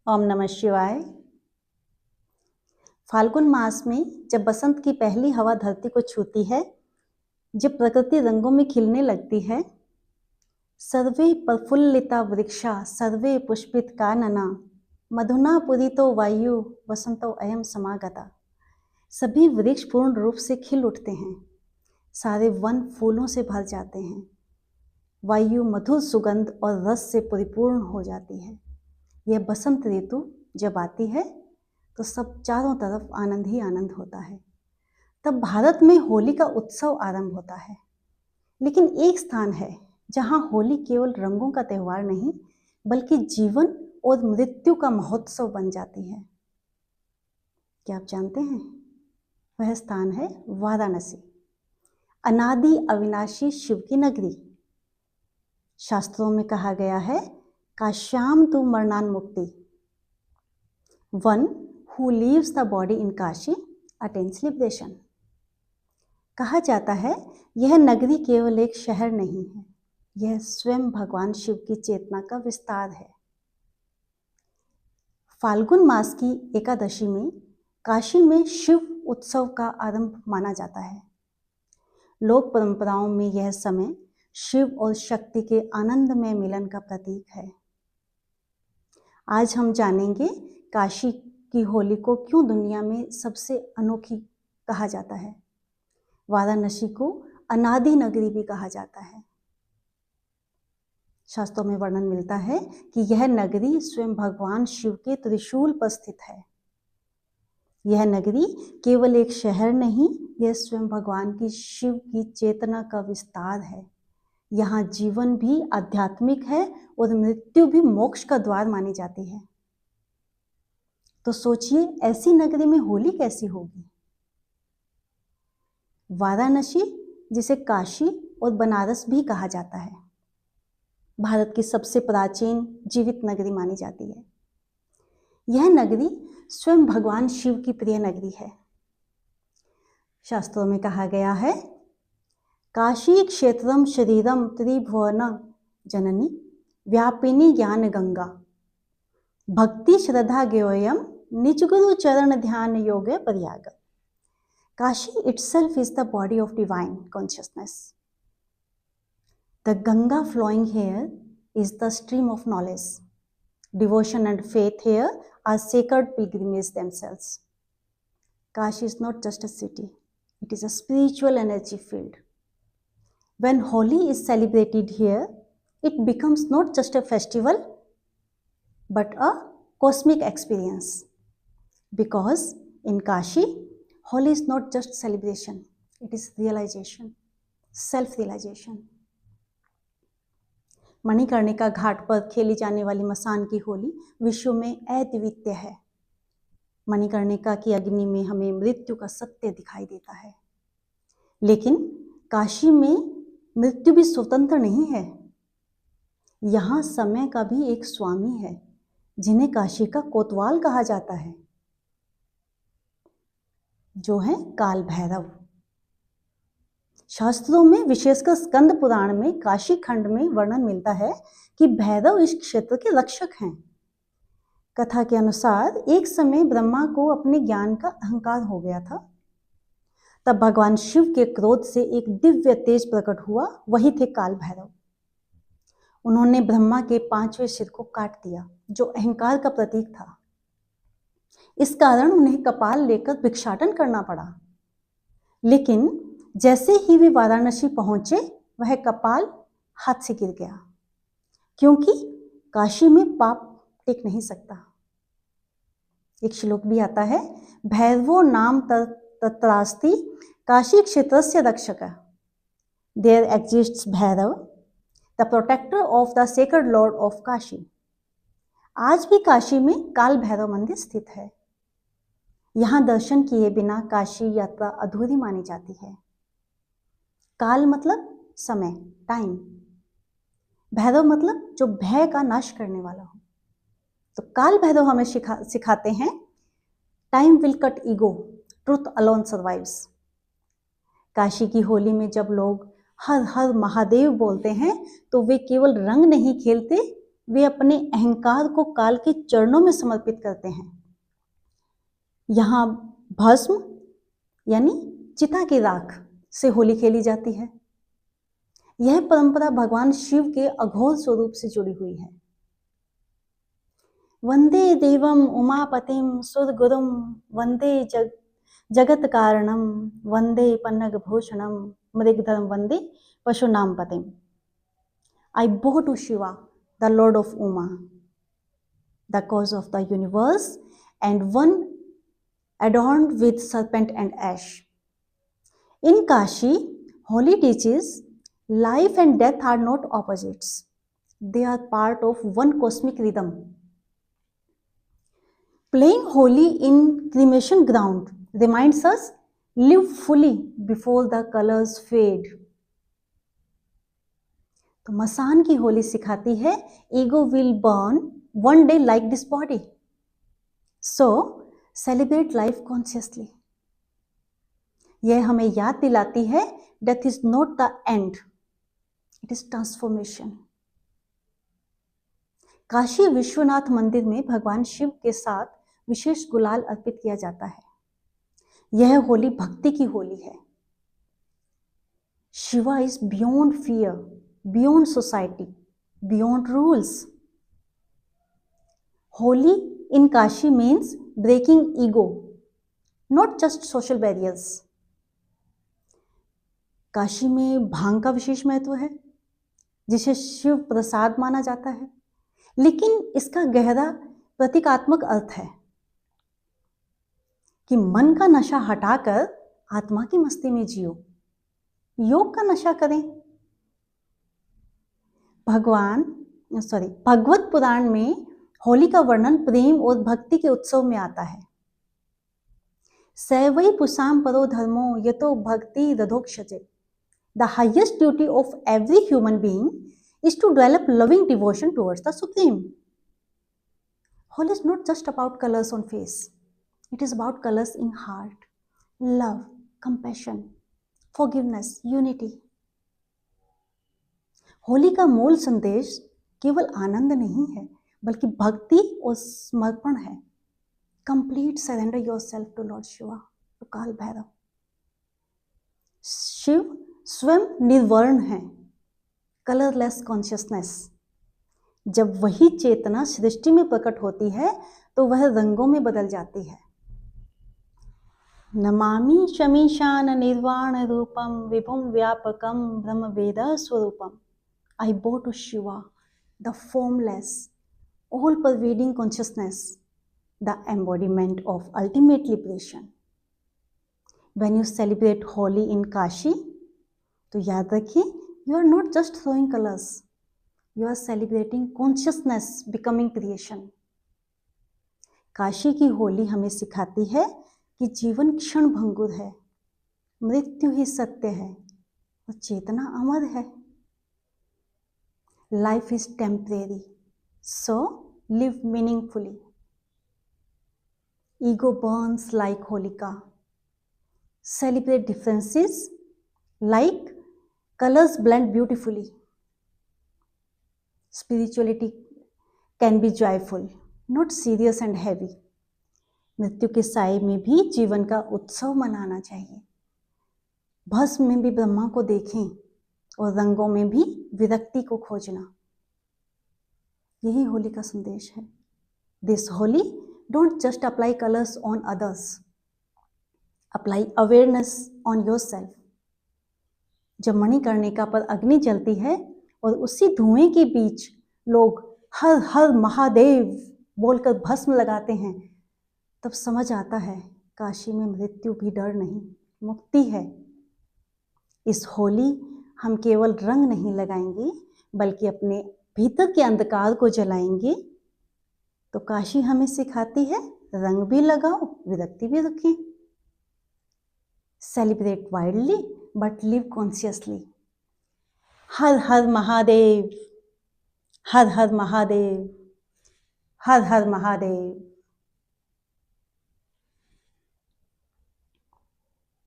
ओम नमः शिवाय। फाल्गुन मास में जब बसंत की पहली हवा धरती को छूती है, जब प्रकृति रंगों में खिलने लगती है, सर्वे प्रफुल्लिता वृक्षा सर्वे पुष्पित कानना मधुना पुरितो वायु वसंतो अयम समागता। सभी वृक्ष पूर्ण रूप से खिल उठते हैं, सारे वन फूलों से भर जाते हैं, वायु मधुर सुगंध और रस से परिपूर्ण हो जाती है। यह बसंत ऋतु जब आती है तो सब चारों तरफ आनंद ही आनंद होता है। तब भारत में होली का उत्सव आरंभ होता है। लेकिन एक स्थान है जहां होली केवल रंगों का त्योहार नहीं बल्कि जीवन और मृत्यु का महोत्सव बन जाती है। क्या आप जानते हैं? वह स्थान है वाराणसी, अनादि अविनाशी शिव की नगरी। शास्त्रों में कहा गया है, काश्याम तु मरणान मुक्ति। One who leaves the body in Kashi attains liberation। कहा जाता है यह नगरी केवल एक शहर नहीं है, यह स्वयं भगवान शिव की चेतना का विस्तार है। फाल्गुन मास की एकादशी में काशी में शिव उत्सव का आरंभ माना जाता है। लोक परंपराओं में यह समय शिव और शक्ति के आनंदमय मिलन का प्रतीक है। आज हम जानेंगे काशी की होली को क्यों दुनिया में सबसे अनोखी कहा जाता है। वाराणसी को अनादि नगरी भी कहा जाता है। शास्त्रों में वर्णन मिलता है कि यह नगरी स्वयं भगवान शिव के त्रिशूल पर स्थित है। यह नगरी केवल एक शहर नहीं, यह स्वयं भगवान की शिव की चेतना का विस्तार है। यहाँ जीवन भी आध्यात्मिक है और मृत्यु भी मोक्ष का द्वार मानी जाती है। तो सोचिए, ऐसी नगरी में होली कैसी होगी। वाराणसी, जिसे काशी और बनारस भी कहा जाता है, भारत की सबसे प्राचीन जीवित नगरी मानी जाती है। यह नगरी स्वयं भगवान शिव की प्रिय नगरी है। शास्त्रों में कहा गया है, काशी क्षेत्रम शरीरम त्रिभुवन जननी व्यापिनी ज्ञान गंगा भक्ति श्रद्धा ज्ञेयम निज गुरु चरण ध्यान योगे पर्याग। Kashi itself is the body of divine consciousness. The Ganga flowing here is the stream of knowledge. Devotion and faith here are sacred pilgrimages themselves. Kashi is not just a city, it is a spiritual energy field. When Holi is celebrated here, it becomes not just a festival but a cosmic experience. Because in Kashi, Holi is not just celebration, it is realization, self-realization. Manikarnika घाट पर खेली जाने वाली मसान की होली विश्व में अद्वितीय है। मणिकर्णिका की अग्नि में हमें मृत्यु का सत्य दिखाई देता है। लेकिन काशी में मृत्यु भी स्वतंत्र नहीं है। यहाँ समय का भी एक स्वामी है, जिन्हें काशी का कोतवाल कहा जाता है, जो है काल भैरव। शास्त्रों में, विशेषकर स्कंद पुराण में काशी खंड में वर्णन मिलता है कि भैरव इस क्षेत्र के रक्षक हैं। कथा के अनुसार एक समय ब्रह्मा को अपने ज्ञान का अहंकार हो गया था। तब भगवान शिव के क्रोध से एक दिव्य तेज प्रकट हुआ, वही थे काल भैरव। उन्होंने ब्रह्मा के 5वें सिर को काट दिया, जो अहंकार का प्रतीक था। इस कारण उन्हें कपाल लेकर भिक्षाटन करना पड़ा। लेकिन जैसे ही वे वाराणसी पहुंचे, वह कपाल हाथ से गिर गया, क्योंकि काशी में पाप टिक नहीं सकता। एक श्लोक भी आता है, भैरवो नाम तत्रास्ति काशी क्षेत्रस्य रक्षक। There exists Bhairav, the protector of the sacred lord of Kashi. आज भी काशी में काल भैरव मंदिर स्थित है। यहाँ दर्शन किए बिना काशी यात्रा अधूरी मानी जाती है। काल मतलब समय, टाइम। भैरव मतलब जो भय का नाश करने वाला हो। तो काल भैरव हमें सिखाते हैं, time will cut ego, truth alone survives. Kashi की होली में जब लोग हर हर महादेव बोलते हैं तो वे केवल रंग नहीं खेलते वे अपने अहंकार को काल के चरणों में समर्पित करते हैं। यहाँ भस्म यानी चिता की राख से होली खेली जाती है। यह परंपरा भगवान शिव के अघोर स्वरूप से जुड़ी हुई है। वंदे देवम उमापतिम सुरगुरुम वंदे जगत कारणम वंदे पन्नग भूषणम मृगधरम वंदे पशुनाम पतिम। I bow to Shiva, the Lord of Uma, the cause of the universe, and one adorned with serpent and ash. In Kashi, Holi teaches life and death are not opposites. They are part of one cosmic rhythm. Playing Holi in cremation ground reminds us live fully before the colors fade. तो मसान की होली सिखाती है ego will burn one day like this body, so celebrate life consciously. यह हमें याद दिलाती है death is not the end, it is transformation. Kashi Vishwanath मंदिर में भगवान शिव के साथ विशेष गुलाल अर्पित किया जाता है। यह होली भक्ति की होली है। Shiva is beyond fear, beyond society, beyond rules. Holi in Kashi means breaking ego, not just social barriers. Kashi में भांग का विशेष महत्व है, जिसे शिव प्रसाद माना जाता है, लेकिन इसका गहरा प्रतीकात्मक अर्थ है कि मन का नशा हटाकर आत्मा की मस्ती में जियो, योग का नशा करें। भगवत पुराण में होली का वर्णन प्रेम और भक्ति के उत्सव में आता है। सैवै पुषाम परो धर्मो यतो भक्ति रधोक्षजे। The highest duty of every human being is to develop loving devotion towards the supreme. Holi is not just about colours on face, it is about colours in heart, love, compassion, forgiveness, unity. Holi का मूल संदेश केवल आनंद नहीं है, बल्कि भक्ति और समर्पण है। Complete surrender yourself to Lord Shiva, to Kaal Bhairav. Shiv स्वयं निर्वर्ण है, कलरलेस कॉन्शियसनेस। जब वही चेतना सृष्टि में प्रकट होती है तो वह रंगों में बदल जाती है। नमामि शमीशान निर्वाण रूपम विभुम व्यापकम ब्रह्म वेद स्वरूपम। I bow to Shiva, the formless, all-pervading consciousness, the embodiment of ultimate liberation. When you celebrate Holi in Kashi, तो याद रखिए, you are not just throwing colors, you are celebrating consciousness becoming creation. Kashi की होली हमें सिखाती है कि जीवन क्षण भंगुर है, मृत्यु ही सत्य है और चेतना अमर है। Life is temporary, so live meaningfully. Ego burns like holika. Celebrate differences like colors blend beautifully. Spirituality can be joyful, not serious and heavy. मृत्यु के साए में भी जीवन का उत्सव मनाना चाहिए। भस्म में भी ब्रह्मा को देखें और रंगों में भी विरक्ति को खोजना। यही होली का संदेश है। This Holi don't just apply colours on others, apply awareness on yourself. जब मणिकर्णिका पर अग्नि जलती है और उसी धुएं के बीच लोग हर हर महादेव बोलकर भस्म लगाते हैं, तब समझ आता है काशी में मृत्यु भी डर नहीं, मुक्ति है। इस होली हम केवल रंग नहीं लगाएंगे, बल्कि अपने भीतर के अंधकार को जलाएंगे। तो काशी हमें सिखाती है रंग भी लगाओ, विरक्ति भी रखें। Celebrate widely but live consciously. Her her Mahadev, her her Mahadev, her her Mahadev.